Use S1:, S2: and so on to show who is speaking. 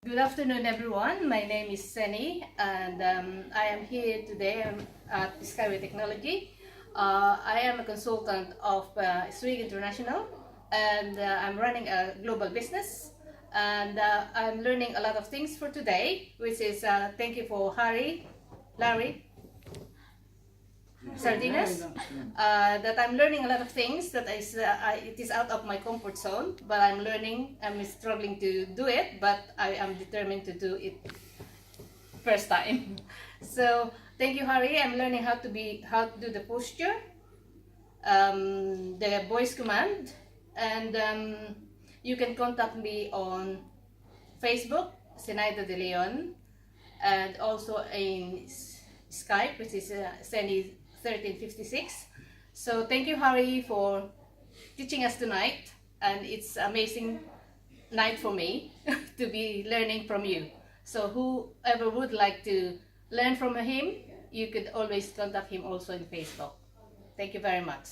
S1: Good afternoon, everyone. My name is Seni, and I am here today at Skyway Technology. I am a consultant of SWIG International, and I'm running a global business. And I'm learning a lot of things for today, which is thank you for Larry, Sardinas, that I'm learning a lot of things that it is out of my comfort zone, but I'm learning. I'm struggling to do it, but I am determined to do it first time. So thank you, Harry. I'm learning how to do the posture, the voice command, and you can contact me on Facebook, Senaida De Leon, and also in Skype, which is Seni 1356. So thank you, Harry, for teaching us tonight, and it's amazing night for me to be learning from you. So whoever would like to learn from him, you could always contact him also in Facebook. Thank you very much.